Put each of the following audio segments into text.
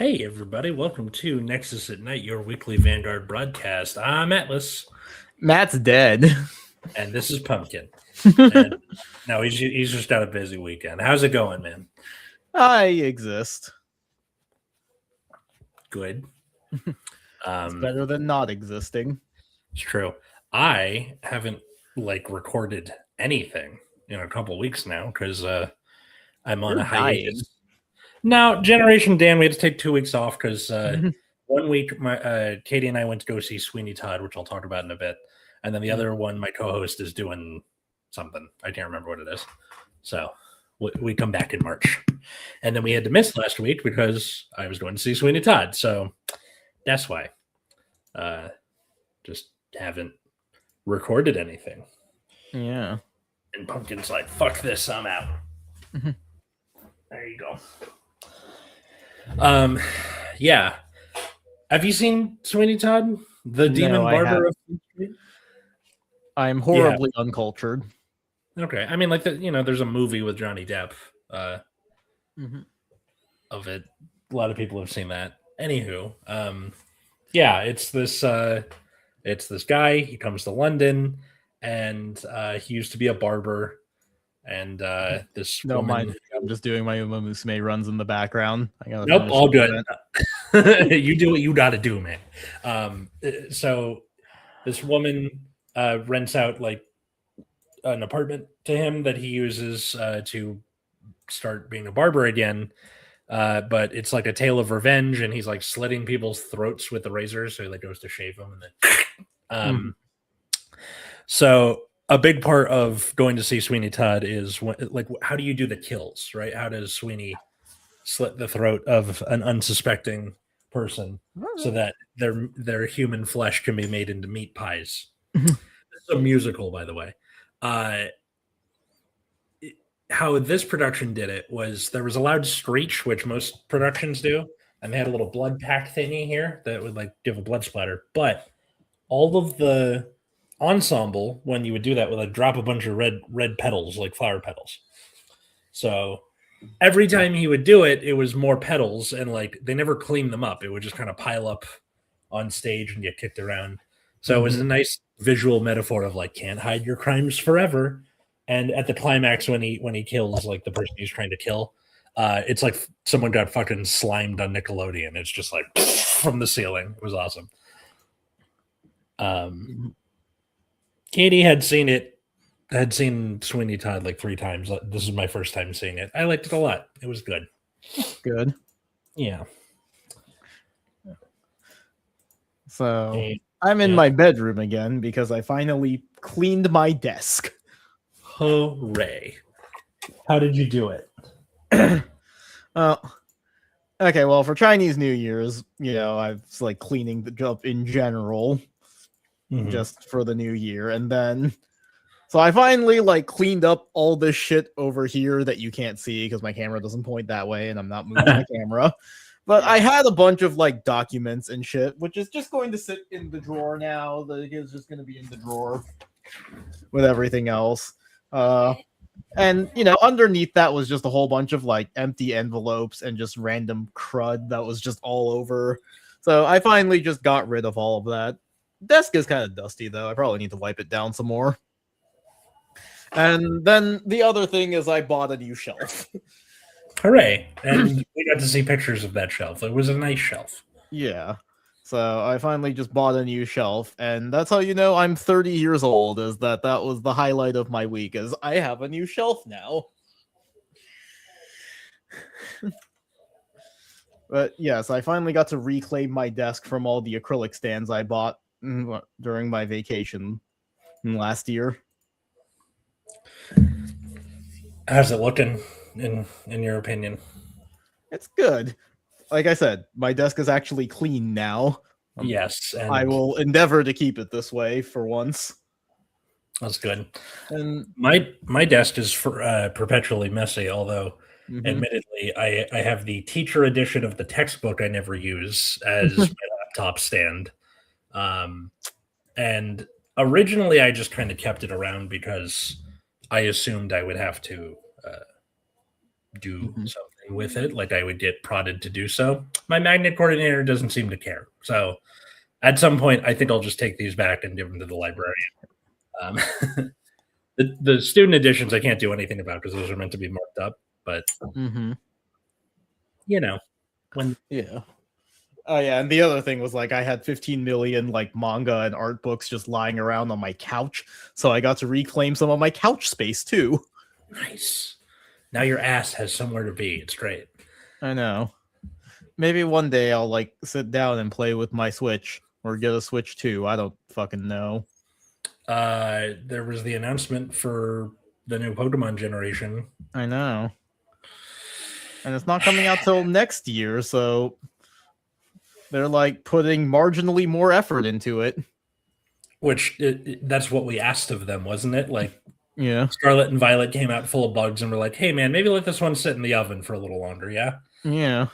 Hey, everybody, welcome to Nexus at Night, your weekly Vanguard broadcast. I'm Atlas, Matt's dead. and this is Pumpkin. And no, he's just got a busy weekend. How's it going, man? I exist. Good. It's better than not existing. It's true. I haven't recorded anything in a couple weeks now because I'm on You're a hiatus. dying. Now, Generation Dan, we had to take 2 weeks off because 1 week Katie and I went to go see Sweeney Todd, which I'll talk about in a bit, and then the other one, my co-host is doing something. I can't remember what it is. So we come back in March, and then we had to miss last week because I was going to see Sweeney Todd. So that's why. Just haven't recorded anything. Yeah. And Pumpkin's like, "Fuck this, I'm out." There you go. Yeah. Have you seen Sweeney Todd, the Demon Barber of Street? I'm horribly uncultured. Okay, I mean, there's a movie with Johnny Depp of it. A lot of people have seen that. Anywho, yeah, it's this guy. He comes to London, and he used to be a barber. And this No, woman. I'm just doing my Uma Musume runs in the background. Nope, all good. You do what you got to do, man. So this woman rents out like an apartment to him that he uses to start being a barber again. But it's like a tale of revenge, and he's like slitting people's throats with the razor, so he like goes to shave them, and then. So a big part of going to see Sweeney Todd is how do you do the kills, right? How does Sweeney slit the throat of an unsuspecting person so that their human flesh can be made into meat pies? This is a musical, by the way. How this production did it was there was a loud screech, which most productions do, and they had a little blood pack thingy here that would like give a blood splatter. But all of the ensemble, when you would do that, would like drop a bunch of red petals, like flower petals. So every time he would do it, it was more petals, and like they never cleaned them up. It would just kind of pile up on stage and get kicked around. So it was a nice visual metaphor of like can't hide your crimes forever. And at the climax, when he kills like the person he's trying to kill, it's like someone got fucking slimed on Nickelodeon. It's just like from the ceiling. It was awesome. Katie had seen Sweeney Todd like 3 times. This is my first time seeing it. I liked it a lot. It was good. Good. Yeah. So I'm in my bedroom again because I finally cleaned my desk. Hooray. How did you do it? Okay, well, for Chinese New Year's, I was like cleaning the job in general just for the new year. And then, so I finally like cleaned up all this shit over here that you can't see because my camera doesn't point that way and I'm not moving my camera. But I had a bunch of like documents and shit, which is just going to sit in the drawer now. It's just going to be in the drawer with everything else. And underneath that was just a whole bunch of like empty envelopes and just random crud that was just all over. So I finally just got rid of all of that. Desk is kind of dusty though. I probably need to wipe it down some more. And then the other thing is I bought a new shelf. Hooray. And we got to see pictures of that shelf. It was a nice shelf. Yeah. So I finally just bought a new shelf, and that's how you know I'm 30 years old, is that was the highlight of my week, is I have a new shelf now. But yes, I finally got to reclaim my desk from all the acrylic stands I bought during my vacation last year. How's it looking in your opinion? It's good. Like I said, my desk is actually clean now. Yes. And I will endeavor to keep it this way for once. That's good. And my desk is perpetually messy, although admittedly I have the teacher edition of the textbook I never use as my laptop stand. And originally I just kind of kept it around because I assumed I would have to do something with it. Like I would get prodded to do so. My magnet coordinator doesn't seem to care. So at some point, I think I'll just take these back and give them to the librarian. The student editions I can't do anything about because those are meant to be marked up. But you know, when Oh yeah, and the other thing was like I had 15 million like manga and art books just lying around on my couch, so I got to reclaim some of my couch space too. Nice. Now your ass has somewhere to be. It's great. I know. Maybe one day I'll like sit down and play with my Switch or get a Switch 2. I don't fucking know. There was the announcement for the new Pokemon generation. I know. And it's not coming out till next year, so they're like putting marginally more effort into it. Which that's what we asked of them, wasn't it? Like, yeah, Scarlet and Violet came out full of bugs, and we're like, "Hey, man, maybe let this one sit in the oven for a little longer." Yeah. Yeah.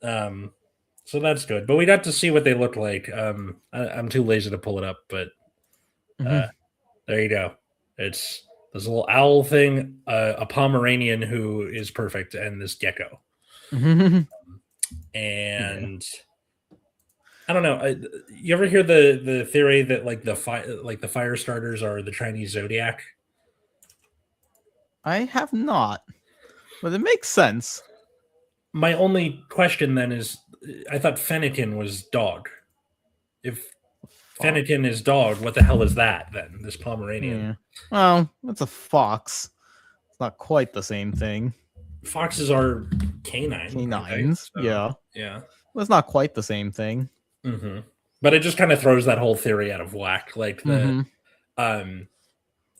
So that's good. But we got to see what they look like. I'm too lazy to pull it up, but there you go. It's this little owl thing, a Pomeranian who is perfect, and this gecko. And I don't know. You ever hear the theory that like the fire starters are the Chinese zodiac? I have not, but it makes sense. My only question then is, I thought Fennekin was dog. If Fennekin is dog, what the hell is that then? This Pomeranian? Yeah. Well, it's a fox. It's not quite the same thing. Foxes are canine. Canines, so, yeah. Well, it's not quite the same thing. But it just kind of throws that whole theory out of whack. Like the,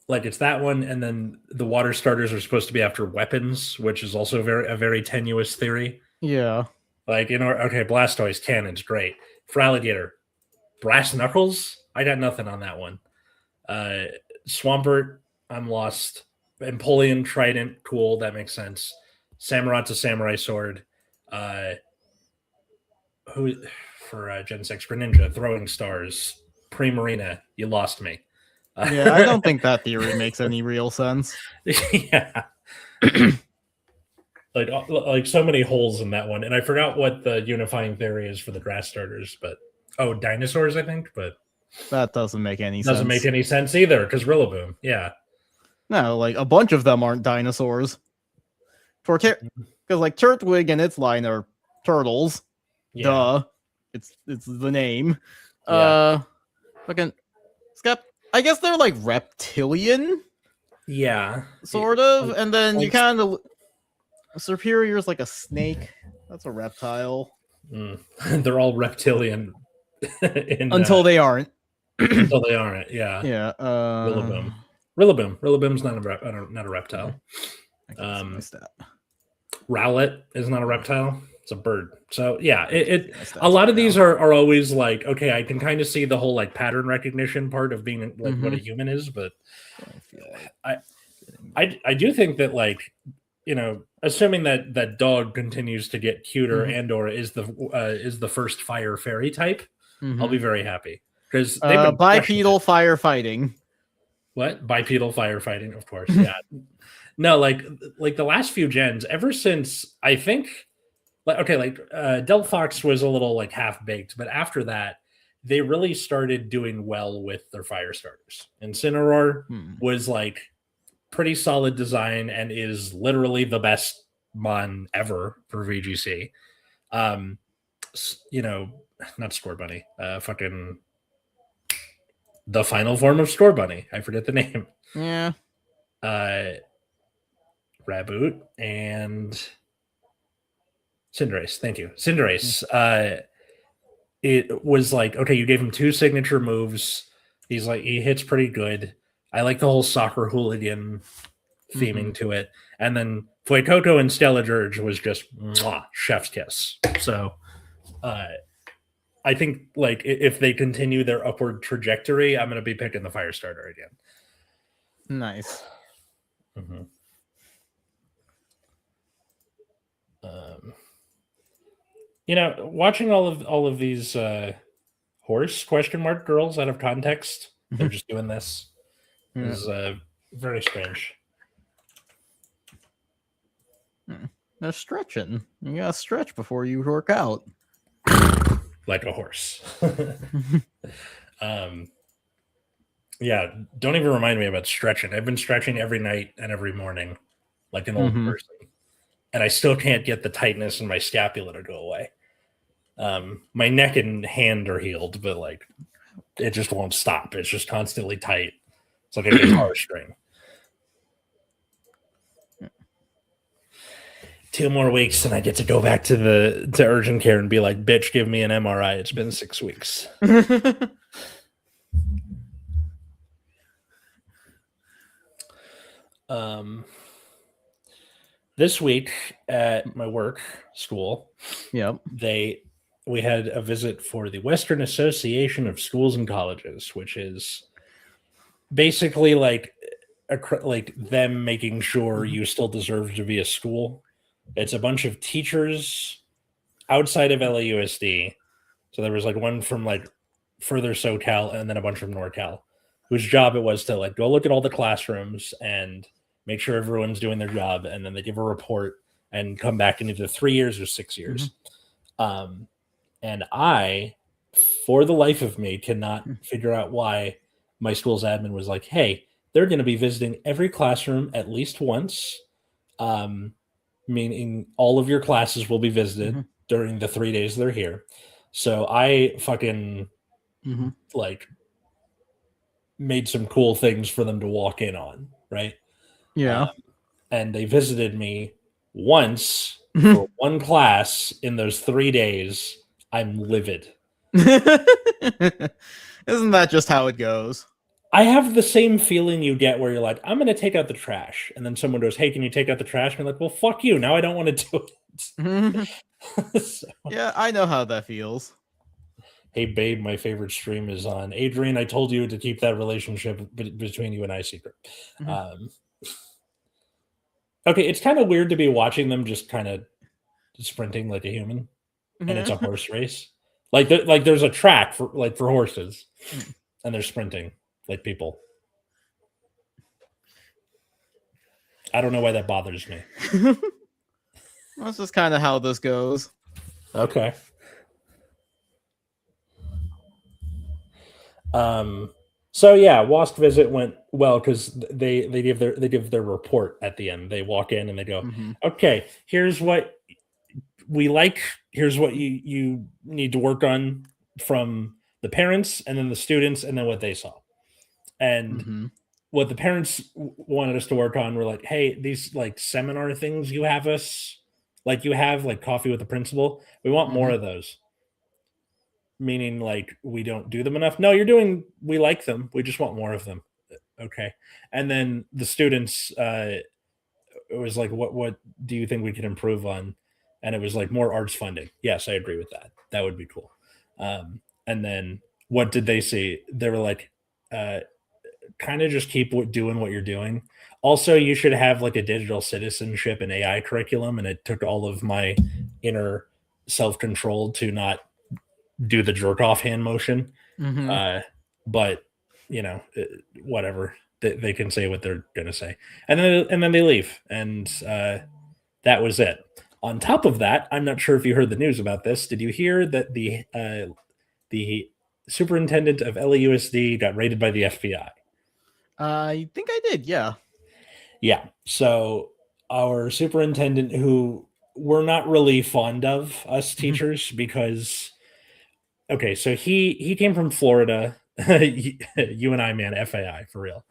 like it's that one, and then the water starters are supposed to be after weapons, which is also a very tenuous theory. Yeah. Like Blastoise, cannon's great. For Alligator, brass knuckles. I got nothing on that one. Swampert, I'm lost. Empoleon, Trident, cool, that makes sense. Samurot's a samurai sword. Who for Gen 6 Greninja, throwing stars. Primarina, you lost me. Yeah, I don't think that theory makes any real sense. Yeah. like so many holes in that one. And I forgot what the unifying theory is for the grass starters, but dinosaurs, I think, but that doesn't make any sense. Doesn't make any sense either, because Rillaboom, yeah. No, like a bunch of them aren't dinosaurs. Because like Turtwig and its line are turtles. Yeah. Duh. It's the name. Yeah. Fucking I guess they're like reptilian. Yeah. Sort of. And then you kind of Superior's like a snake. That's a reptile. They're all reptilian. Until they aren't. Until they aren't, yeah. Yeah. Rillaboom. Rillaboom's not a reptile. Rowlet is not a reptile. It's a bird. So yeah, a lot of these are always like, okay, I can kind of see the whole like pattern recognition part of being like what a human is, but I do think that like, assuming that dog continues to get cuter and or is the first fire fairy type, I'll be very happy. Because bipedal firefighting. What? Bipedal firefighting, of course. Yeah. No, like the last few gens, ever since I think Delphox was a little like half baked, but after that, they really started doing well with their fire starters. Incineroar was like pretty solid design and is literally the best mon ever for VGC. Not Scorbunny, fucking the final form of Scorbunny. I forget the name. Yeah. Raboot and Cinderace. Thank you. Cinderace. It was like, okay, you gave him 2 signature moves. He hits pretty good. I like the whole soccer hooligan theming to it. And then Fuecoco and Stelladirge was just chef's kiss. So I think like if they continue their upward trajectory, I'm going to be picking the fire starter again. Nice. Watching all of these horse ? Girls out of context, they're just doing this is very strange. They're stretching. You gotta stretch before you work out. Like a horse. Yeah, don't even remind me about stretching. I've been stretching every night and every morning, like an old person, and I still can't get the tightness in my scapula to go away. My neck and hand are healed, but like it just won't stop. It's just constantly tight. It's like a guitar string. 2 more weeks, and I get to go back to urgent care and be like, "Bitch, give me an MRI. It's been 6 weeks." This week at my work school, yep, we had a visit for the Western Association of Schools and Colleges, which is basically like them making sure you still deserve to be a school. It's a bunch of teachers outside of LAUSD. So there was like one from like further SoCal and then a bunch from NorCal, whose job it was to like go look at all the classrooms and make sure everyone's doing their job, and then they give a report and come back in either 3 years or 6 years. And I, for the life of me, cannot figure out why my school's admin was like, "Hey, they're going to be visiting every classroom at least once, meaning all of your classes will be visited during the 3 days they're here." So I fucking like made some cool things for them to walk in on, right? Yeah. And they visited me once for one class in those 3 days. I'm livid. Isn't that just how it goes? I have the same feeling you get where you're like, "I'm going to take out the trash." And then someone goes, "Hey, can you take out the trash?" And you're like, "Well, fuck you. Now I don't want to do it." So, yeah, I know how that feels. Hey, babe, my favorite stream is on. Adrian, I told you to keep that relationship between you and I secret. Okay, it's kind of weird to be watching them just kind of sprinting like a human, and it's a horse race. Like there's a track for horses, and they're sprinting like people. I don't know why that bothers me. That's just kind of how this goes. Okay. So yeah, WASC visit went well because they give their report at the end. They walk in and they go, "Okay, here's what we like. Here's what you need to work on from the parents, and then the students, and then what they saw." And what the parents wanted us to work on were like, "Hey, these like seminar things you have like coffee with the principal. We want more of those." Meaning like we don't do them enough. No, we like them. We just want more of them. Okay. And then the students, it was like, what do you think we could improve on? And it was like more arts funding. Yes, I agree with that. That would be cool. And then what did they see? They were like, kind of just keep doing what you're doing. Also, you should have like a digital citizenship and AI curriculum. And it took all of my inner self-control to not do the jerk off hand motion. But you know, whatever, they can say what they're gonna say, and then they leave, and that was it. On top of that, I'm not sure if you heard the news about this. Did you hear that the superintendent of LAUSD got raided by the FBI? I think I did. Yeah. So our superintendent, who we're not really fond of, us teachers, because okay, so he came from Florida. You and I, man, FAI for real.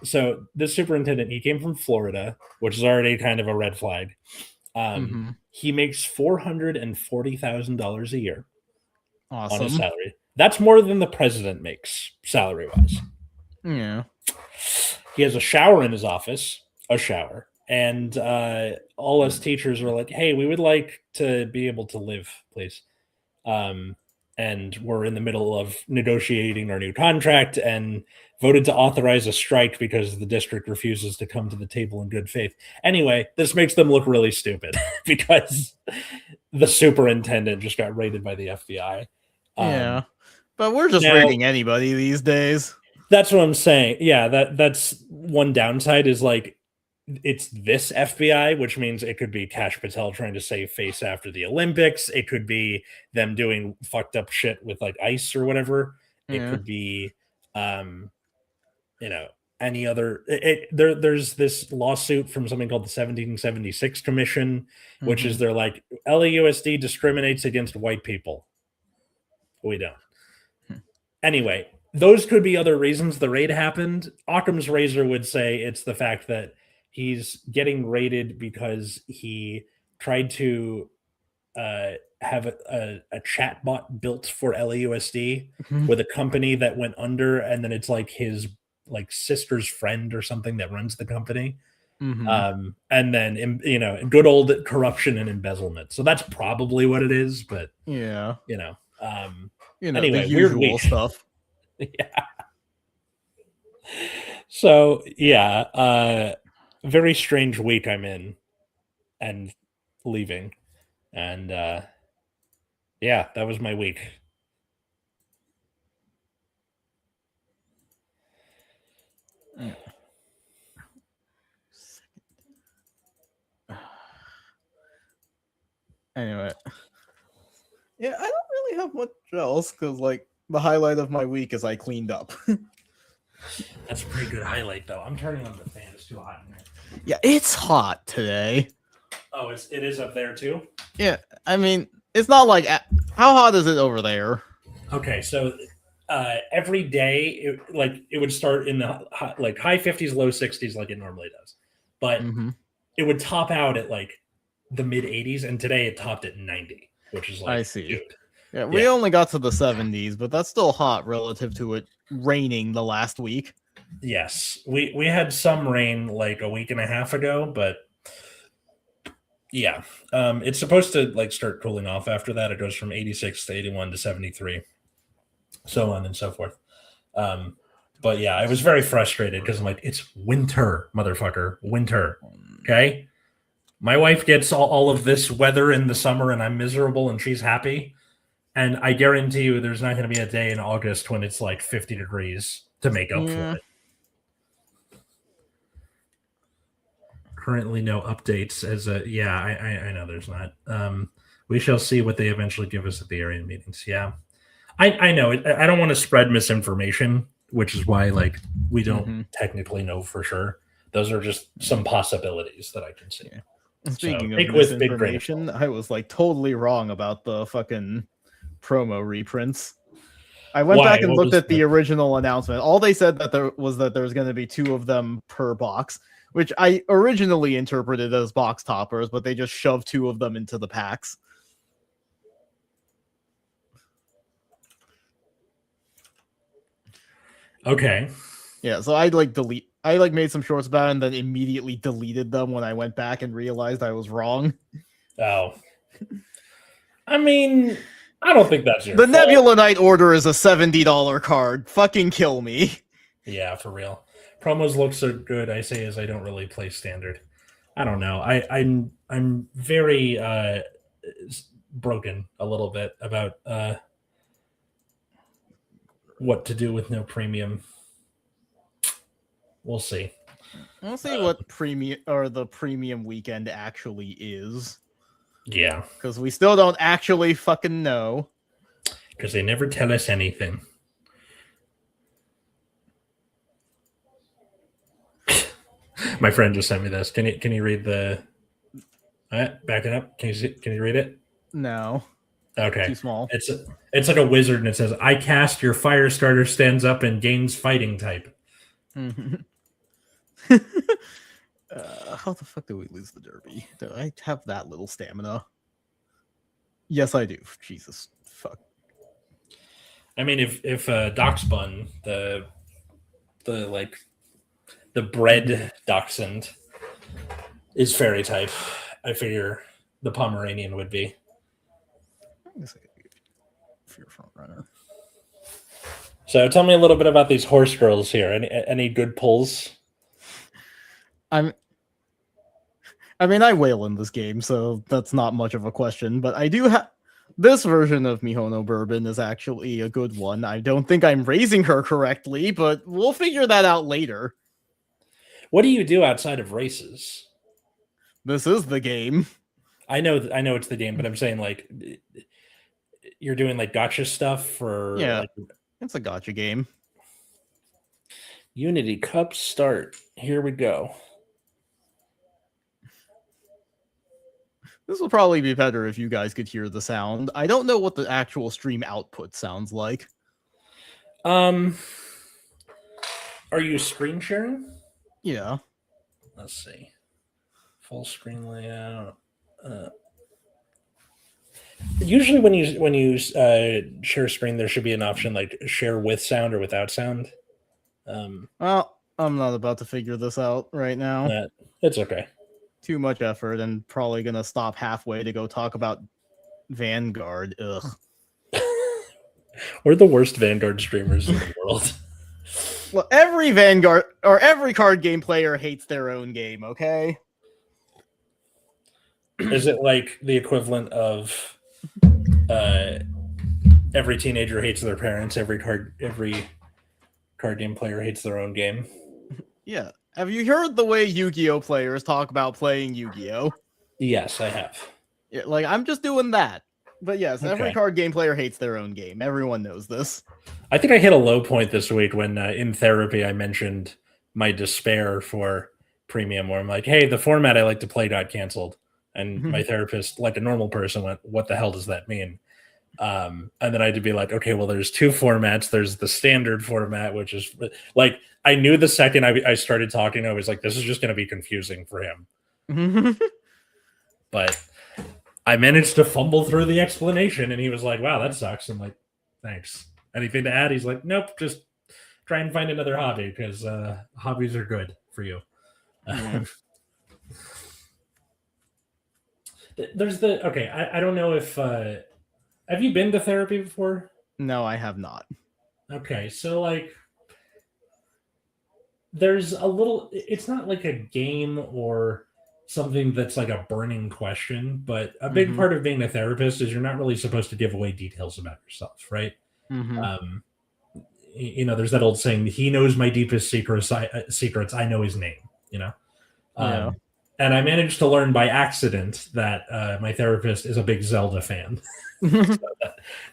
So this superintendent, he came from Florida, which is already kind of a red flag. He makes $440,000 a year on his salary. That's more than the president makes salary wise. Yeah. He has a shower in his office, and all us teachers were like, "Hey, we would like to be able to live, please." And we're in the middle of negotiating our new contract and voted to authorize a strike because the district refuses to come to the table in good faith. Anyway, this makes them look really stupid because the superintendent just got raided by the FBI. Yeah, but we're just raiding anybody these days. That's what I'm saying. Yeah, that's one downside is like it's this FBI, which means it could be Kash Patel trying to save face after the Olympics. It could be them doing fucked up shit with like ICE or whatever. It Yeah. could be, any other. There's this lawsuit from something called the 1776 Commission, which is they're like LAUSD discriminates against white people. We don't. Anyway, those could be other reasons the raid happened. Occam's razor would say it's the fact that he's getting raided because he tried to have a chat bot built for LAUSD with a company that went under, and then it's like his like sister's friend or something that runs the company. And then good old corruption and embezzlement. So that's probably what it is. But yeah, anyway, the weird usual week. stuff. Yeah. So yeah, very strange week I'm in and leaving. And yeah, that was my week. Anyway. Yeah, I don't really have much else because like the highlight of my week is I cleaned up. That's a pretty good highlight though. I'm turning on the fan, it's too hot in here. Yeah, it's hot today. Oh, it is up there too? Yeah, I mean, it's not like how hot is it over there? Okay, so every day it would start in the high 50s, low 60s like it normally does. But it would top out at like the mid 80s, and today it topped at 90, which is like I see. Dude. Yeah, we only got to the 70s, but that's still hot relative to it raining the last week. Yes, we had some rain like a week and a half ago, but yeah, it's supposed to like start cooling off after that. It goes from 86 to 81 to 73, so on and so forth. But yeah, I was very frustrated because I'm like, it's winter, motherfucker, winter. Okay, my wife gets all of this weather in the summer, and I'm miserable, and she's happy. And I guarantee you, there's not going to be a day in August when it's like 50 degrees to make up for it. Currently no updates I know there's not. We shall see what they eventually give us at the area meetings. Yeah, I know I don't want to spread misinformation, which is why like we don't technically know for sure. Those are just some possibilities that I can see. Speaking of misinformation, I was like totally wrong about the fucking promo reprints. I went back and looked at the original announcement. All they said that there was going to be 2 of them per box, which I originally interpreted as box toppers, but they just shoved 2 of them into the packs. Okay. Yeah, so I made some shorts about it and then immediately deleted them when I went back and realized I was wrong. Oh. I mean, I don't think that's your The fault. Nebula Knight order is a $70 card. Fucking kill me. Yeah, for real. Promos look so good, I say, as I don't really play standard. I don't know. I'm very broken a little bit about what to do with no premium. We'll see. We'll see what the premium weekend actually is. Yeah. Because we still don't actually fucking know. Because they never tell us anything. My friend just sent me this. Can you read the? Back it up. Can you read it? No. Okay. Too small. It's like a wizard, and it says, "I cast your fire starter stands up and gains fighting type." How the fuck do we lose the derby? Do I have that little stamina? Yes, I do. Jesus, fuck. I mean, if Dachshund, the bred Dachshund, is fairy type, I figure the Pomeranian would be. For your front runner. So tell me a little bit about these horse girls here. Any good pulls? I wail in this game, so that's not much of a question. But I do have this version of Mihono Bourbon is actually a good one. I don't think I'm raising her correctly, but we'll figure that out later. What do you do outside of races? This is the game. I know it's the game, but I'm saying like you're doing like gotcha stuff for Yeah, like it's a gotcha game. Unity Cup start. Here we go. This will probably be better if you guys could hear the sound. I don't know what the actual stream output sounds like. Are you screen sharing? Yeah. Let's see. Full screen layout. Usually, when you share screen, there should be an option like share with sound or without sound. Well, I'm not about to figure this out right now. It's okay. Too much effort, and probably gonna stop halfway to go talk about Vanguard. Ugh. We're the worst Vanguard streamers in the world. Well, every Vanguard or every card game player hates their own game. Okay. Is it like the equivalent of every teenager hates their parents? Every card game player hates their own game. Yeah. Have you heard the way Yu-Gi-Oh players talk about playing Yu-Gi-Oh? Yes, I have. Yeah, like I'm just doing that. But yes, every Okay. card game player hates their own game. Everyone knows this. I think I hit a low point this week when in therapy I mentioned my despair for premium, where I'm like, hey, the format I like to play got canceled. And my therapist, like a normal person, went, what the hell does that mean? And then I had to be like, okay, well, there's two formats. There's the standard format, which is like, I knew the second I started talking, I was like, this is just going to be confusing for him. But I managed to fumble through the explanation, and he was like, wow, that sucks. I'm like, thanks. Anything to add? He's like, nope, just try and find another hobby, because hobbies are good for you. There's the okay. I don't know if have you been to therapy before? No, I have not. Okay, so like there's a little. It's not like a game or something that's like a burning question, but a big part of being a therapist is you're not really supposed to give away details about yourself, right? You know, there's that old saying, "He knows my deepest secrets. I know his name." You know. Yeah. And I managed to learn by accident that my therapist is a big Zelda fan. So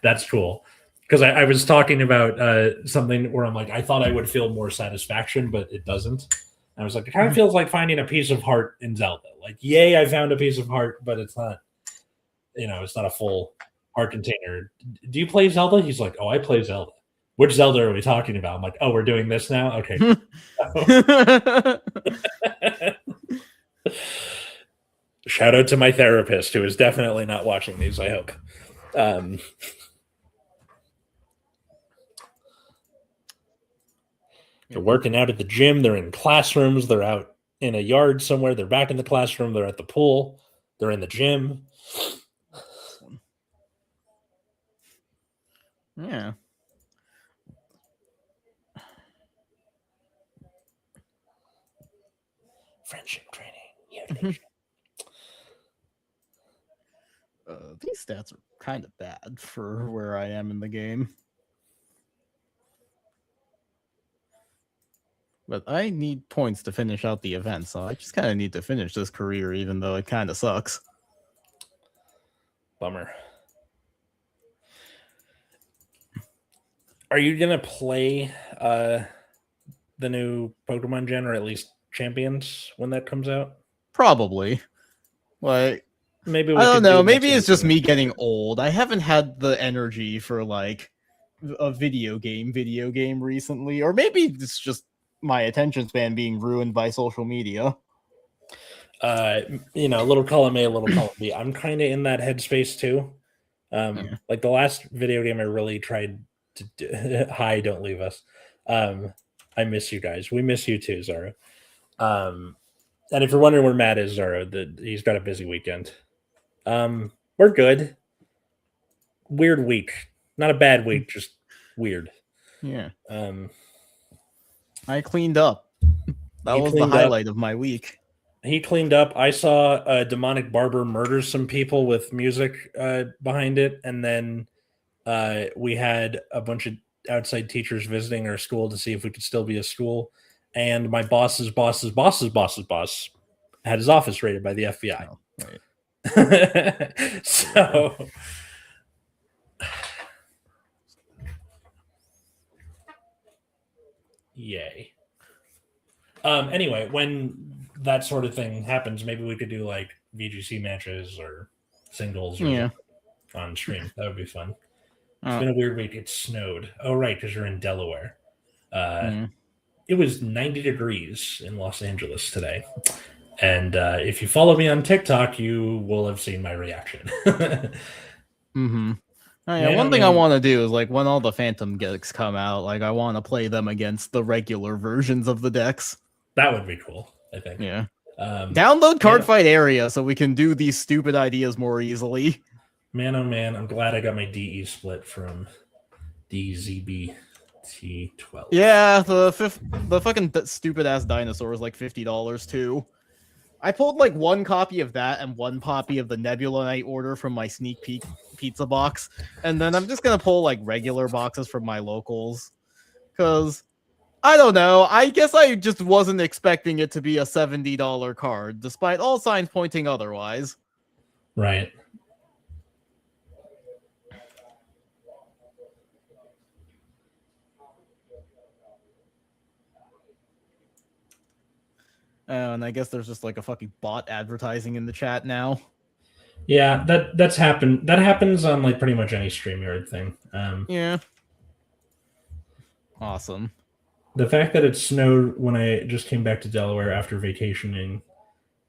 that's cool. Because I was talking about something where I'm like, I thought I would feel more satisfaction, but it doesn't. And I was like, it kind of feels like finding a piece of heart in Zelda. Like, yay, I found a piece of heart, but it's not, you know, it's not a full heart container. Do you play Zelda? He's like, oh, I play Zelda. Which Zelda are we talking about? I'm like, oh, we're doing this now? Okay. Shout out to my therapist, who is definitely not watching these, I hope. They're working out at the gym. They're in classrooms. They're out in a yard somewhere. They're back in the classroom. They're at the pool. They're in the gym. Yeah. Friendship training. These stats are kind of bad for where I am in the game. But I need points to finish out the event, so I just kind of need to finish this career, even though it kind of sucks. Bummer. Are you going to play the new Pokemon Gen, or at least Champions, when that comes out? Probably. Like, maybe I don't know. Maybe it's just me getting old. I haven't had the energy for like a video game recently, or maybe it's just my attention span being ruined by social media. You know, a little column A, a little column B. I'm kind of in that headspace too. Like the last video game I really tried to do, hi, don't leave us. I miss you guys. We miss you too, Zara. And if you're wondering where Matt is, Zara, he's got a busy weekend. We're good. Weird week. Not a bad week, just weird. Yeah. I cleaned up. That was the highlight of my week. He cleaned up. I saw a demonic barber murder some people with music behind it, and then we had a bunch of outside teachers visiting our school to see if we could still be a school. and my boss's boss's boss's boss's boss had his office raided by the FBI. Oh, right. So, yay. Anyway, when that sort of thing happens, maybe we could do like VGC matches or singles or on stream. That would be fun. It's been a weird week. It snowed. Oh, right, because you're in Delaware. It was 90 degrees in Los Angeles today. And if you follow me on TikTok, you will have seen my reaction. One thing I want to do is like when all the Phantom decks come out, like I want to play them against the regular versions of the decks. That would be cool, I think. Yeah. Download Card Fight Area so we can do these stupid ideas more easily. Man, oh man, I'm glad I got my DE split from DZBT12. Yeah, the fucking stupid ass dinosaur is like $50 too. I pulled like one copy of that and one copy of the Nebula Knight order from my sneak peek pizza box, and then I'm just gonna pull like regular boxes from my locals, because I don't know. I guess I just wasn't expecting it to be a $70 card, despite all signs pointing otherwise. Right. And I guess there's just like a fucking bot advertising in the chat now. Yeah, that's happened. That happens on like pretty much any StreamYard thing. Yeah. Awesome. The fact that it snowed when I just came back to Delaware after vacationing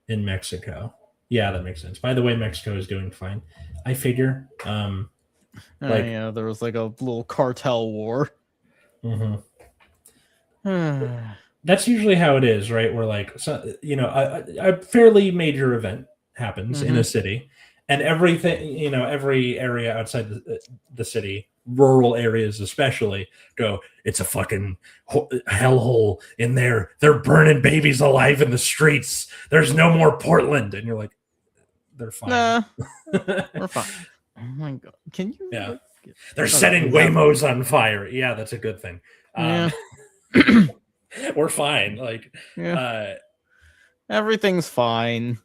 in Mexico. Yeah, that makes sense. By the way, Mexico is doing fine. I figure. Yeah, there was like a little cartel war. That's usually how it is, right? Where like, a fairly major event happens in a city, and everything, every area outside the city, rural areas especially, go, it's a fucking hellhole in there. They're burning babies alive in the streets. There's no more Portland. And you're like, they're fine. Nah, we're fine. Oh my God. Can you? Yeah. They're setting Waymos on fire. Yeah, that's a good thing. Yeah. We're fine. Like, everything's fine.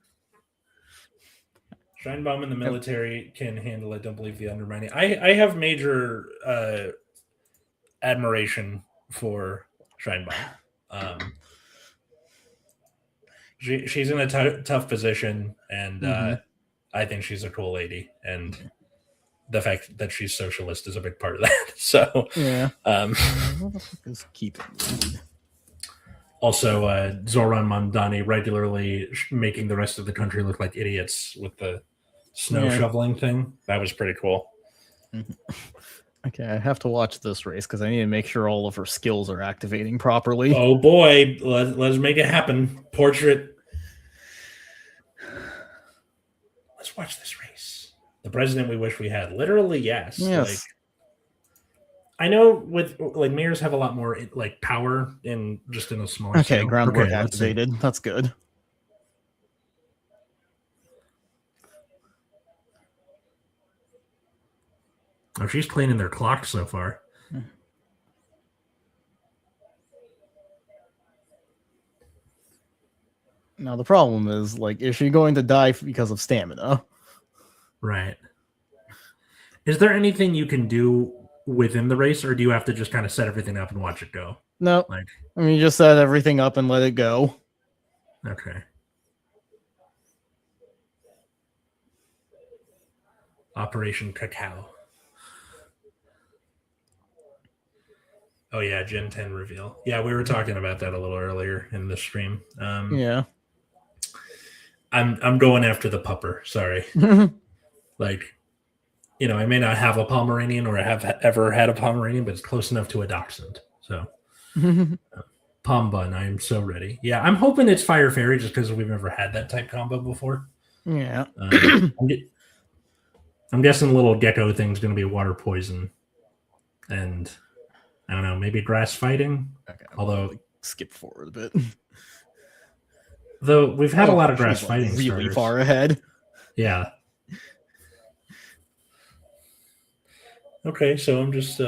Scheinbaum in the military can handle it. Don't believe the undermining. I have major admiration for Scheinbaum. She's in a tough position, and I think she's a cool lady. And the fact that she's socialist is a big part of that. So, yeah. What the fuck is keeping? Also, Zoran Mondani regularly making the rest of the country look like idiots with the snow shoveling thing. That was pretty cool. Okay, I have to watch this race because I need to make sure all of her skills are activating properly. Oh boy, let's make it happen. Portrait. Let's watch this race. The president we wish we had. Literally, yes. Like, I know with like mayors have a lot more like power in a smaller Okay, scale. groundwork activated. That's good. Oh, she's cleaning their clock so far. Now the problem is, like, is she going to die because of stamina? Right. Is there anything you can do within the race, or do you have to just kind of set everything up and watch it go? No. Like, I mean, you just set everything up and let it go. Okay. Operation Cacao. Oh yeah, Gen 10 reveal. Yeah, we were talking about that a little earlier in the stream. Yeah. I'm going after the pupper. Sorry. Like, I may not have a Pomeranian or have ever had a Pomeranian, but it's close enough to a Dachshund. So, Pom Bun, I am so ready. Yeah, I'm hoping it's Fire Fairy just because we've never had that type combo before. Yeah. I'm guessing little gecko thing's going to be water poison, and I don't know, maybe grass fighting. Okay. Although skip forward a bit. Though we've had a lot of grass fighting really starters. Far ahead. Yeah. Okay, so I'm just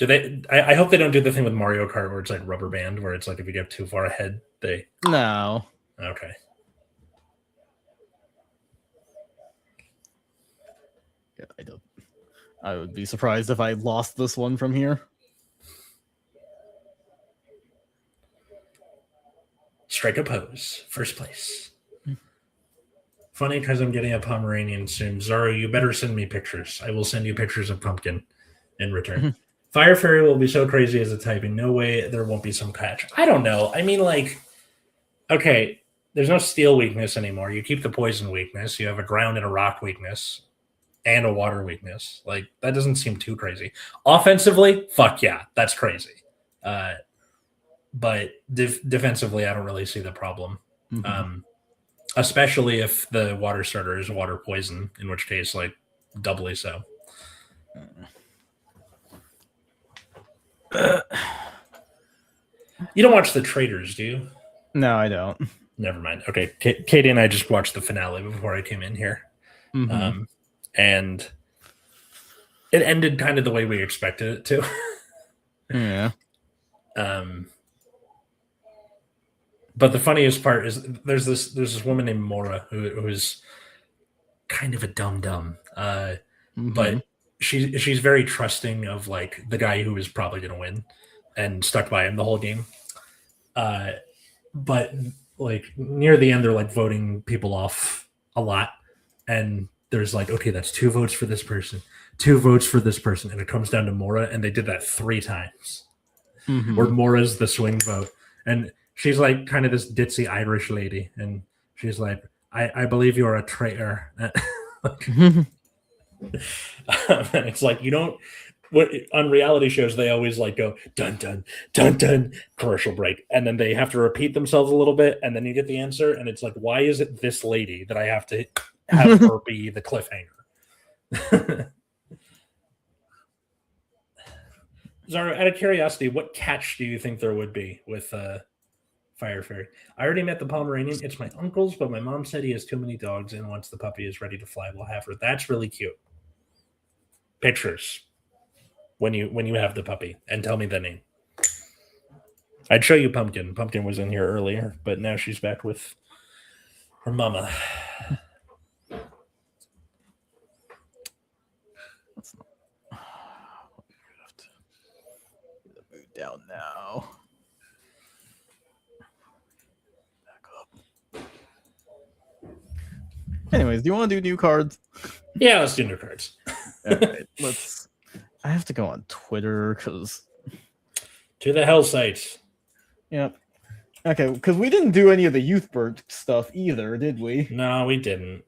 Do they? I hope they don't do the thing with Mario Kart where it's like rubber band, where it's like if you get too far ahead, they. No. Okay. Yeah, I don't. I would be surprised if I lost this one from here. Strike a pose. First place. Funny because I'm getting a Pomeranian soon. Zoro, you better send me pictures. I will send you pictures of Pumpkin in return. Fire Fairy will be so crazy as a typing. No way there won't be some catch. I don't know. I mean, like, okay, there's no steel weakness anymore. You keep the poison weakness. You have a ground and a rock weakness and a water weakness. Like, that doesn't seem too crazy. Offensively, fuck yeah, that's crazy. But defensively, I don't really see the problem. Especially if the water starter is water poison, in which case, like, doubly so. You don't watch The Traitors, do you? No, I don't. Never mind. Okay, Katie and I just watched the finale before I came in here, and it ended kind of the way we expected it to. Yeah. But the funniest part is there's this woman named Mora who's kind of a dum-dum, but she's very trusting of like the guy who is probably going to win and stuck by him the whole game. But like near the end, they're like voting people off a lot, and there's like, okay, that's 2 votes for this person, 2 votes for this person, and it comes down to Mora, and they did that 3 times. Where Mora's the swing vote, and she's like kind of this ditzy Irish lady, and she's like, I believe you're a traitor. And it's like, you don't. What on reality shows they always like go dun dun dun dun commercial break, and then they have to repeat themselves a little bit, and then you get the answer, and it's like, why is it this lady that I have to have her be the cliffhanger? Zara, out of curiosity, what catch do you think there would be with Fire Fairy? I already met the Pomeranian. It's my uncle's, but my mom said he has too many dogs, and once the puppy is ready to fly, we'll have her. That's really cute. Pictures when you have the puppy, and tell me the name. I'd show you Pumpkin. Pumpkin was in here earlier, but now she's back with her mama. Down now. Back up. Anyways, do you want to do new cards? Yeah, let's do new cards. All right, let's. I have to go on Twitter because. To the hell sites. Yep. Okay, because we didn't do any of the Youthberg stuff either, did we? No, we didn't.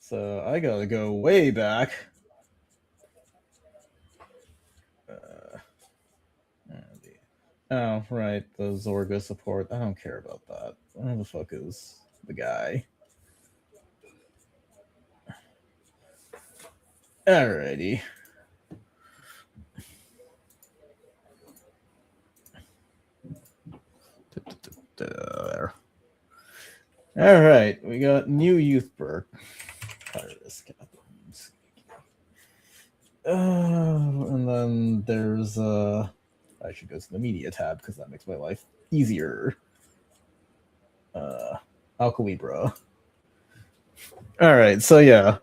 So I gotta go way back. Oh, right, the Zorga support. I don't care about that. Where the fuck is the guy? Alrighty. There. Alright, we got new Youthberg. And then there's I should go to the media tab because that makes my life easier. Alcalibra. All right, so yeah,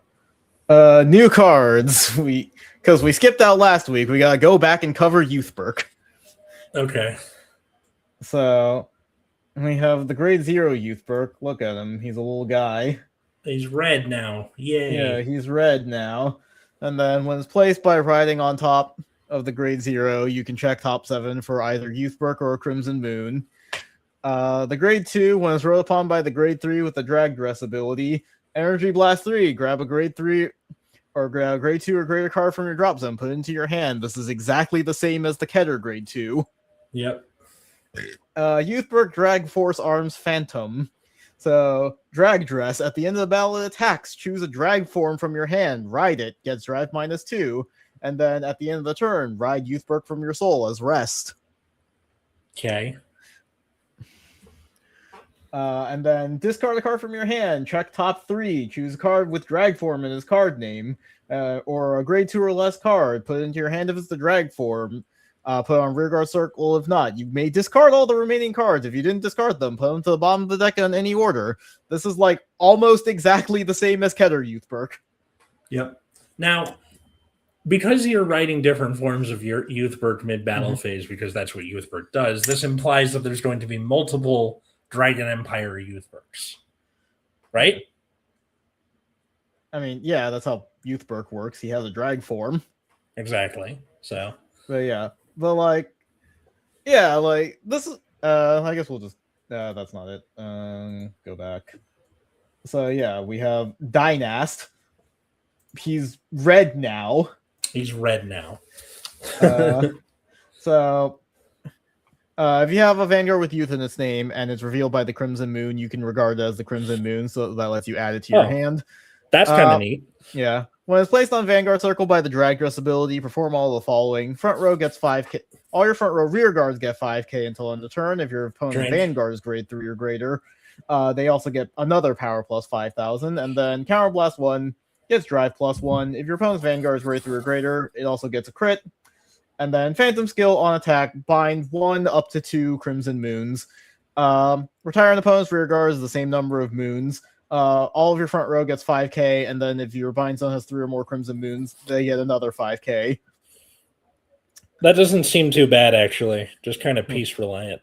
new cards. Because we skipped out last week, we gotta go back and cover Youthberg. Okay. So we have the Grade 0 Youthberg. Look at him; he's a little guy. He's red now. Yay! Yeah, he's red now. And then when it's placed by riding on top of the Grade 0, you can check top 7 for either Youthberg or Crimson Moon. The Grade 2, when it's rode upon by the Grade 3 with the Drag Dress ability, Energy Blast 3, grab a Grade 3 or grab a Grade 2 or greater card from your drop zone, put it into your hand. This is exactly the same as the Keter Grade 2. Yep. Youthberg Drag Force Arms Phantom. So, Drag Dress, at the end of the battle it attacks, choose a drag form from your hand, ride it, gets drive -2. And then at the end of the turn, ride Youthberg from your soul as rest. Okay. And then discard a card from your hand. Check top 3. Choose a card with drag form in its card name, or a grade 2 or less card. Put it into your hand if it's the drag form. Put on rearguard circle if not. You may discard all the remaining cards. If you didn't discard them, put them to the bottom of the deck in any order. This is like almost exactly the same as Keter Youthberg. Yep. Now, because you're writing different forms of your Youthberg mid-battle phase, because that's what Youthberg does, this implies that there's going to be multiple Dragon Empire Youthbergs, right? I mean, yeah, that's how Youthberg works. He has a drag form. Exactly. So, but yeah, but like, yeah, like this is. I guess we'll just. That's not it. Go back. So yeah, we have Dynast. He's red now. He's red now. So. If you have a Vanguard with Youth in its name and it's revealed by the Crimson Moon, you can regard it as the Crimson Moon, so that lets you add it to your hand. That's kind of neat. Yeah. When it's placed on Vanguard Circle by the Drag Dress ability, perform all the following. Front row gets 5k. All your front row rear guards get 5k until end of turn. If your opponent's Vanguard is grade 3 or greater, they also get another power plus 5,000. And then Counterblast 1 gets drive plus 1. If your opponent's Vanguard is grade 3 or greater, it also gets a crit. And then Phantom Skill on attack, bind 1 up to 2 Crimson Moons. Retire an opponent's rear guard is the same number of moons. All of your front row gets 5k, and then if your bind zone has 3 or more Crimson Moons, they get another 5k. That doesn't seem too bad, actually. Just kind of peace reliant.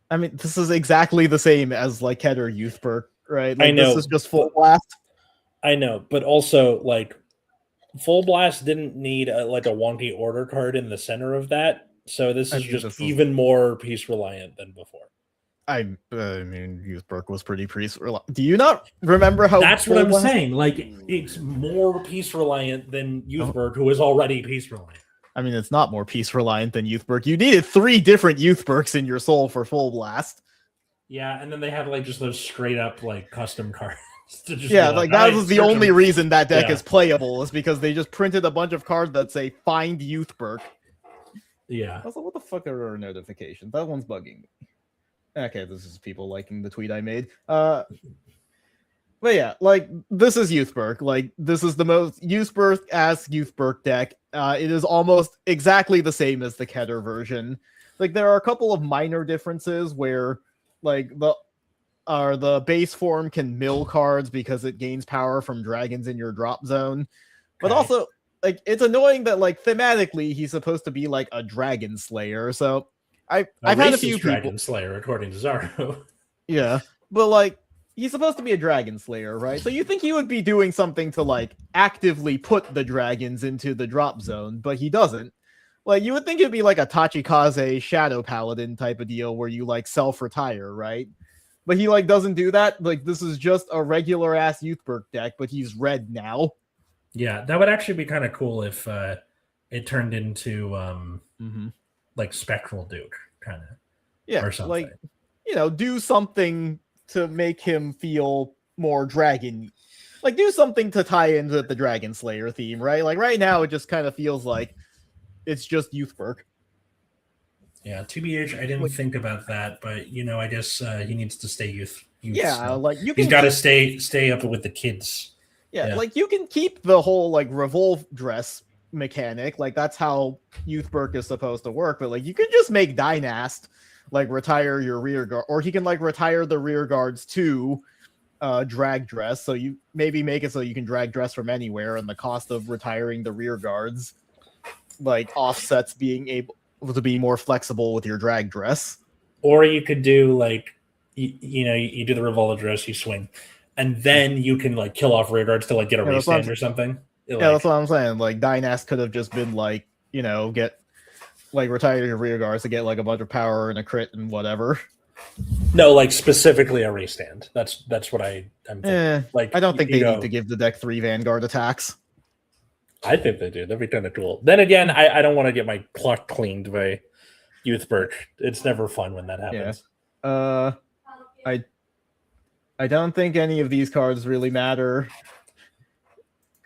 I mean, this is exactly the same as like Keter Youthberg, right? Like, I know. This is just full blast. I know, but also like Full Blast didn't need a wonky order card in the center of that, so this is just even more peace reliant than before. I mean, Youthberg was pretty peace reliant. Do you not remember how? That's what I'm saying. Like, it's more peace reliant than Youthberg, who is already peace reliant. I mean, it's not more peace reliant than Youthberg. You needed 3 different Youthbergs in your soul for Full Blast. Yeah, and then they have like just those straight up like custom cards. Yeah, like that was the only reason that deck is playable, is because they just printed a bunch of cards that say "Find Youthberg." Yeah. Also, what the fuck are our notifications? That one's bugging me. Okay, this is people liking the tweet I made. But yeah, like this is Youthberg. Like this is the most Youthberg-esque Youthberg deck. It is almost exactly the same as the Keter version. Like there are a couple of minor differences where, like the base form can mill cards because it gains power from dragons in your drop zone. But also, like, it's annoying that, like, thematically, he's supposed to be, like, a dragon slayer. So, I've had a few people... dragon slayer, according to Zaro. Yeah, but, like, he's supposed to be a dragon slayer, right? So you think he would be doing something to, like, actively put the dragons into the drop zone, but he doesn't. Like, you would think it'd be, like, a Tachikaze Shadow Paladin type of deal where you, like, self-retire, right? But he, like, doesn't do that. Like, this is just a regular-ass Youthberg deck, but he's red now. Yeah, that would actually be kind of cool if it turned into, like, Spectral Duke, kind of. Yeah, or something. Like, you know, do something to make him feel more dragon. Like, do something to tie into the Dragon Slayer theme, right? Like, right now, it just kind of feels like it's just Youthberg. Yeah, TBH, I didn't think about that, but you know, I guess he needs to stay youth. Yeah, so like he's got to stay up with the kids. Yeah, like you can keep the whole like revolve dress mechanic, like that's how Youthberg is supposed to work. But like you can just make Dynast like retire your rear guard, or he can like retire the rear guards to drag dress. So you maybe make it so you can drag dress from anywhere, and the cost of retiring the rear guards like offsets being able to be more flexible with your drag dress. Or you could do like you know, you do the revolver dress, you swing, and then you can like kill off rear guards to like get a restand or something. That's what I'm saying. Like Dynast could have just been like, you know, get like retire your rear guards to get like a bunch of power and a crit and whatever. No, like specifically a restand. That's what I'm thinking. Like I don't think they need to give the deck 3 Vanguard attacks. I think they do. That'd be kind of cool. Then again, I don't want to get my clock cleaned by Youthberg. It's never fun when that happens. Yeah. I don't think any of these cards really matter.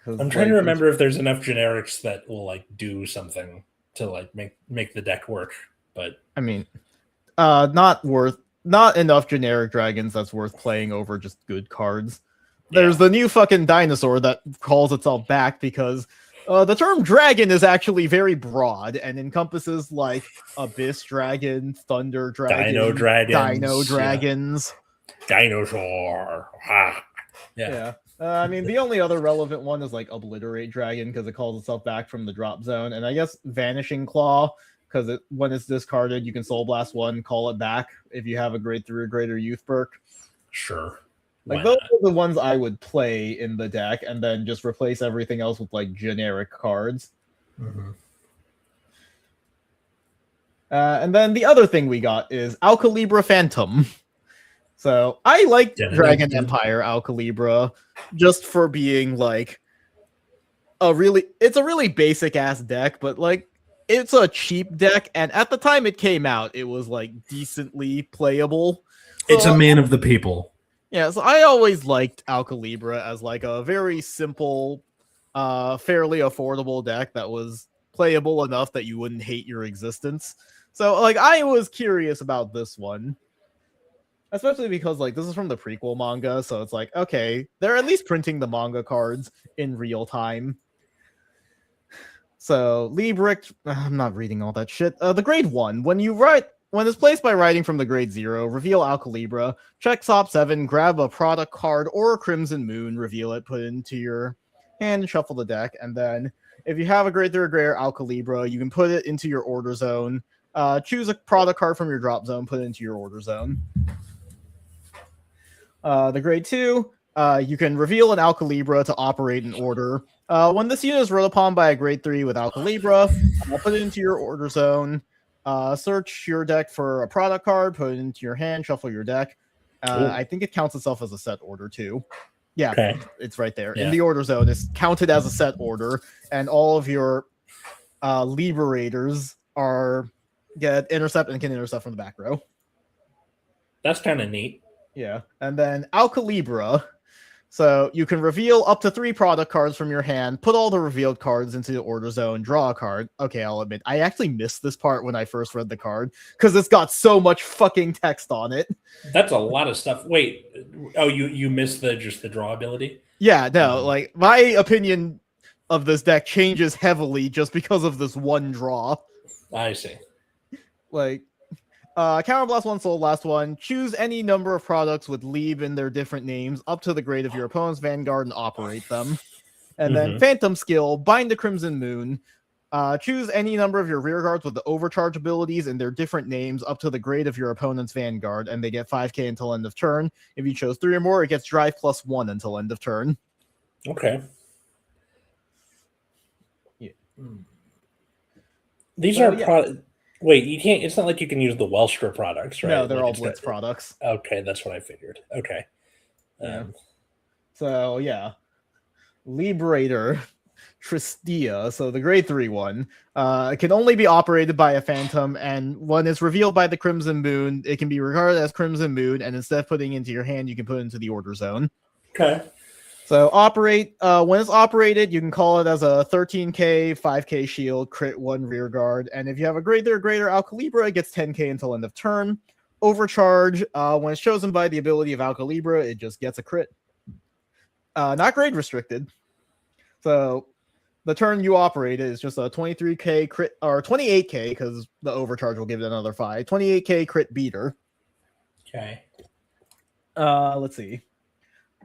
I'm trying to remember if there's enough generics that will like do something to like make the deck work. But I mean, not worth not enough generic dragons that's worth playing over just good cards. There's the new fucking dinosaur that calls itself back because the term dragon is actually very broad and encompasses like abyss dragon, thunder dragon, Dino dragons, dinosaur. Ah. Yeah. I mean, the only other relevant one is like obliterate dragon because it calls itself back from the drop zone, and I guess vanishing claw because when it's discarded, you can soul blast one, call it back if you have a grade 3 or greater youth perk. Sure. Like those are the ones I would play in the deck, and then just replace everything else with like generic cards. Mm-hmm. And then the other thing we got is Alcalibra Phantom. So I like Dragon Empire Alcalibra just for being like it's a really basic ass deck, but like it's a cheap deck, and at the time it came out, it was like decently playable. It's a man of the people. Yeah, so I always liked Alcalibra as like a very simple, fairly affordable deck that was playable enough that you wouldn't hate your existence. So like I was curious about this one. Especially because like this is from the prequel manga, so it's like, okay, they're at least printing the manga cards in real time. So Libric, I'm not reading all that shit. The grade 1, when it's placed by writing from the grade 0, reveal Alcalibra, check top 7, grab a product card or a Crimson Moon, reveal it, put it into your hand, shuffle the deck, and then if you have a grade 3 or greater Alcalibra, you can put it into your order zone. Choose a product card from your drop zone, put it into your order zone. The grade 2, you can reveal an Alcalibra to operate an order. When this unit is rolled upon by a grade 3 with Alcalibra, put it into your order zone. Search your deck for a product card, put it into your hand, shuffle your deck. I think it counts itself as a set order too. Yeah, okay. It's right there. Yeah. In the order zone, it's counted as a set order, and all of your Liberators get intercept and can intercept from the back row. That's kind of neat. Yeah, and then Alcalibra. So you can reveal up to 3 product cards from your hand, put all the revealed cards into the order zone, draw a card. Okay, I'll admit, I actually missed this part when I first read the card because it's got so much fucking text on it. That's a lot of stuff. Wait, you missed just the draw ability? Yeah, no, like my opinion of this deck changes heavily just because of this one draw. I see. Like, Counterblast 1, Soul Blast 1. Choose any number of products with leave in their different names up to the grade of your opponent's Vanguard and operate them. And then Phantom Skill, Bind the Crimson Moon. Choose any number of your rear guards with the overcharge abilities and their different names up to the grade of your opponent's Vanguard, and they get 5k until end of turn. If you chose 3 or more, it gets Drive +1 until end of turn. Okay. Yeah. These are products. Wait, you can't. It's not like you can use the Wellstra products, right? No, they're all Blitz products. Okay, that's what I figured. Okay. So yeah, Liberator, Tristia. So the grade 3 one can only be operated by a Phantom, and when it's revealed by the Crimson Moon, it can be regarded as Crimson Moon, and instead of putting it into your hand, you can put it into the order zone. Okay. So operate when it's operated, you can call it as a 13k, 5k shield, crit 1 rear guard, and if you have a grade 3 or greater Alcalibra, it gets 10k until end of turn. Overcharge, when it's chosen by the ability of Alcalibra, it just gets a crit. Not grade restricted. So the turn you operate is just a 23k crit, or 28k, because the overcharge will give it another 5. 28k crit beater. Okay. Let's see.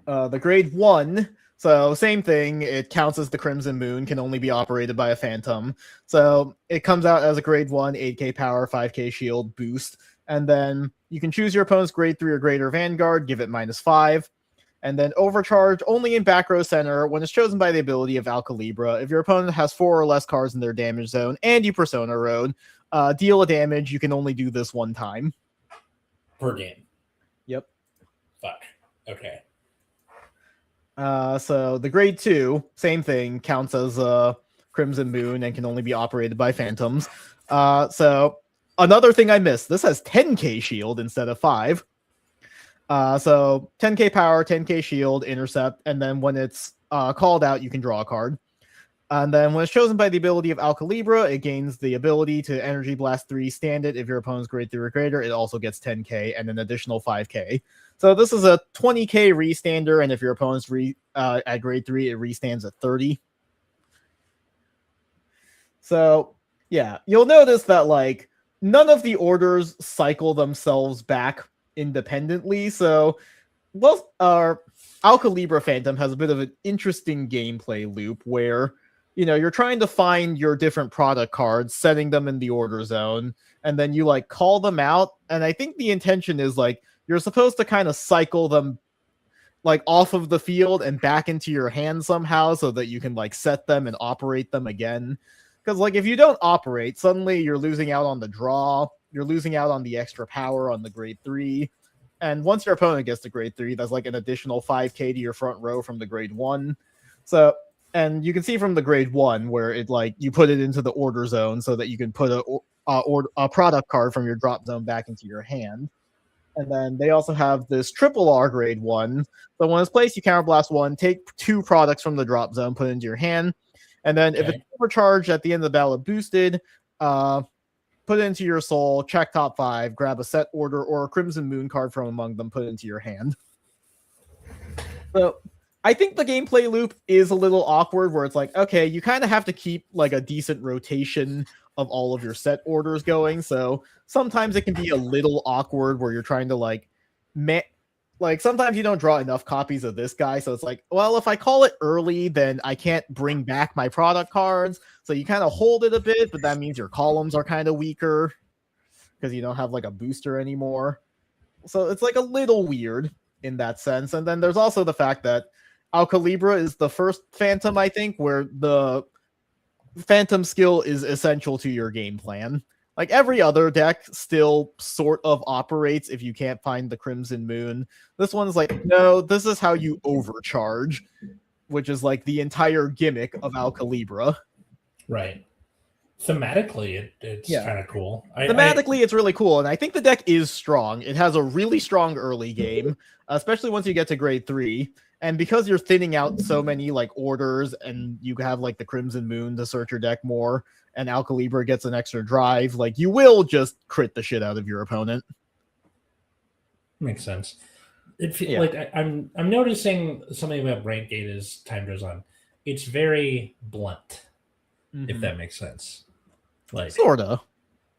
The grade 1, so same thing, it counts as the Crimson Moon, can only be operated by a Phantom. So it comes out as a grade 1, 8k power, 5k shield boost, and then you can choose your opponent's grade 3 or greater Vanguard, give it -5, and then overcharge only in back row center when it's chosen by the ability of Alcalibra. If your opponent has 4 or less cards in their damage zone and you Persona Road, deal a damage, you can only do this one time. Per game. Yep. Fuck. Okay. So the grade 2, same thing, counts as a Crimson Moon and can only be operated by Phantoms. So another thing I missed, this has 10k shield instead of 5. So 10k power, 10k shield, intercept, and then when it's called out, you can draw a card. And then when it's chosen by the ability of Alcalibra, it gains the ability to Energy Blast 3 stand it. If your opponent's grade 3 or greater, it also gets 10k and an additional 5k. So this is a 20k restander, and if your opponent's at grade 3, it restands at 30. So yeah, you'll notice that like none of the orders cycle themselves back independently. So our Alcalibra Phantom has a bit of an interesting gameplay loop where you're trying to find your different product cards, setting them in the order zone, and then you like call them out. And I think the intention is like you're supposed to kind of cycle them like off of the field and back into your hand somehow so that you can like set them and operate them again. Because like if you don't operate, suddenly you're losing out on the draw, you're losing out on the extra power on the grade 3. And once your opponent gets to grade 3, that's like an additional 5k to your front row from the grade 1. So, and you can see from the grade 1 where it like you put it into the order zone so that you can put a product card from your drop zone back into your hand. And then they also have this triple R grade 1. So when it's placed, you counterblast 1, take 2 products from the drop zone, put it into your hand. And then if it's overcharged at the end of the battle boosted, put it into your soul, check top 5, grab a set order or a Crimson Moon card from among them, put it into your hand. So I think the gameplay loop is a little awkward where it's like, okay, you kind of have to keep like a decent rotation of all of your set orders going. So sometimes it can be a little awkward where you're trying to like sometimes you don't draw enough copies of this guy. So it's like, well, if I call it early, then I can't bring back my product cards. So you kind of hold it a bit, but that means your columns are kind of weaker because you don't have like a booster anymore. So it's like a little weird in that sense. And then there's also the fact that Alcalibra is the first Phantom, I think, where the Phantom skill is essential to your game plan. Like every other deck still sort of operates if you can't find the Crimson Moon. This one's like, no, this is how you overcharge, which is like the entire gimmick of Alcalibra. Right. Thematically, it's kind of cool. Thematically, it's really cool, and I think the deck is strong. It has a really strong early game, especially once you get to grade 3. And because you're thinning out so many like orders and you have like the Crimson Moon to search your deck more, and Alcalibra gets an extra drive, like you will just crit the shit out of your opponent. Makes sense. Like I'm noticing something about Brand Gate as time goes on. It's very blunt, if that makes sense. Like sorta.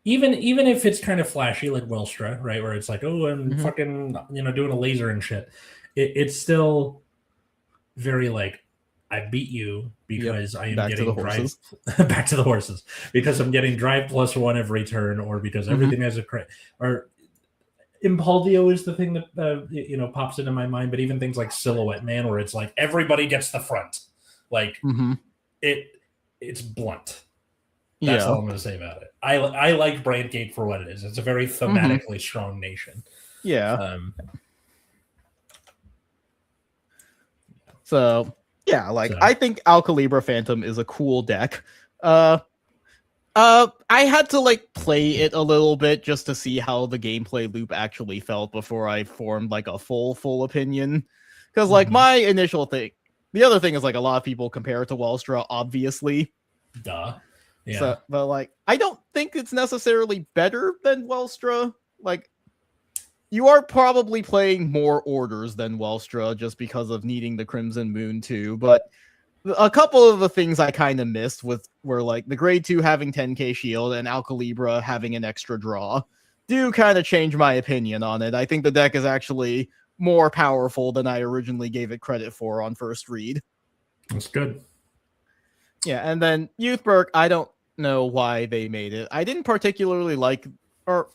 Even if it's kind of flashy, like Wellstra, right, where it's like, oh, I'm fucking doing a laser and shit. It's still very like, I beat you because I am getting drive back to the horses because I'm getting drive +1 every turn, or because everything has a crit. Or Impaldio is the thing that pops into my mind. But even things like Silhouette Man, where it's like everybody gets the front, like it's blunt. That's all I'm going to say about it. I like Brandgate for what it is. It's a very thematically strong nation. Yeah. So yeah, I think Alcalibra Phantom is a cool deck. I had to like play it a little bit just to see how the gameplay loop actually felt before I formed like a full opinion. Because like my initial thing, the other thing is like a lot of people compare it to Wellstra, obviously. Duh. Yeah. So, but like I don't think it's necessarily better than Wellstra. Like you are probably playing more orders than Wellstra just because of needing the Crimson Moon too. But a couple of the things I kind of missed were like the grade 2 having 10k shield and Alcalibra having an extra draw do kind of change my opinion on it. I think the deck is actually more powerful than I originally gave it credit for on first read. That's good. Yeah, and then Youthberg, I don't know why they made it. I didn't particularly like, or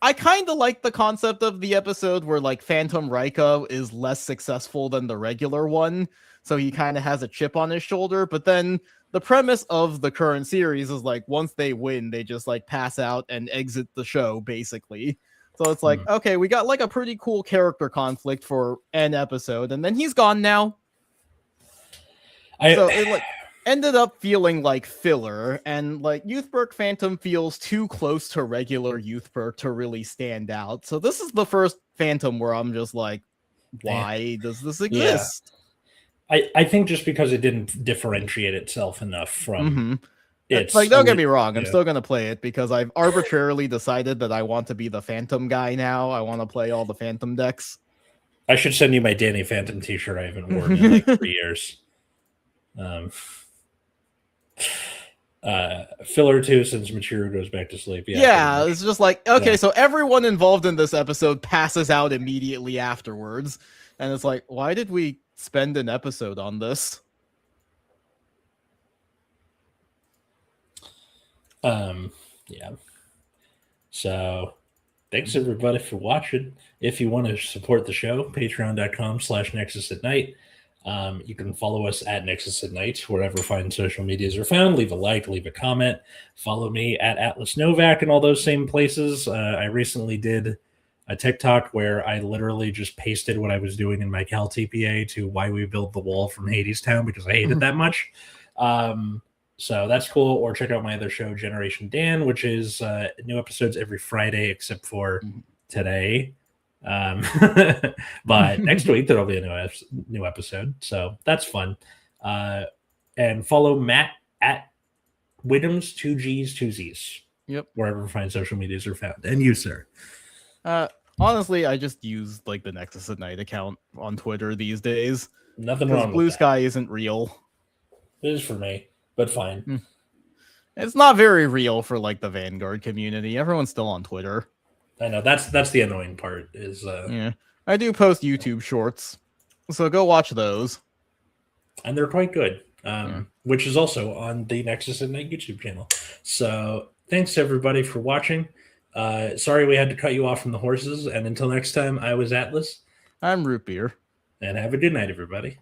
I kind of like the concept of the episode where like Phantom Raika is less successful than the regular one, so he kind of has a chip on his shoulder. But then the premise of the current series is like once they win, they just like pass out and exit the show basically. So it's like, okay, we got like a pretty cool character conflict for an episode, and then he's gone now. So it like ended up feeling like filler, and like Youthberg Phantom feels too close to regular Youthberg to really stand out. So this is the first Phantom where I'm just like, why does this exist? I think just because it didn't differentiate itself enough from It's its like, don't get me wrong, I'm yeah. still gonna play it because I've arbitrarily decided that I want to be the Phantom guy now. I want to play all the Phantom decks. I should send you my Danny Phantom t-shirt I haven't worn in like 3 years. Filler 2 since Michiru goes back to sleep. Yeah, it's just like, okay, Yeah. so everyone involved in this episode passes out immediately afterwards. And it's like, why did we spend an episode on this? Yeah. So thanks everybody for watching. If you want to support the show, patreon.com/Nexus at Night. You can follow us at Nexus at Night, wherever fine social medias are found. Leave a like, leave a comment. Follow me at Atlas Novak and all those same places. I recently did a TikTok where I literally just pasted what I was doing in my Cal TPA to Why We Build the Wall from Hades Town because I hate it that much. So that's cool. Or check out my other show, Generation Dan, which is new episodes every Friday except for today. But next week there'll be a new episode, so that's fun. And follow Matt at Widdoms 2Gs 2Zs. Yep. Wherever fine social medias are found. And you, sir. Honestly, I just use like the Nexus at Night account on Twitter these days. Nothing wrong Blue with Sky isn't real. It is for me, but fine. It's not very real for like the Vanguard community. Everyone's still on Twitter. I know that's the annoying part is yeah. I do post YouTube shorts, so go watch those. And they're quite good. Which is also on the Nexus at Night YouTube channel. So thanks everybody for watching. Sorry we had to cut you off from the horses, and until next time, I was Atlas. I'm Root Beer. And have a good night, everybody.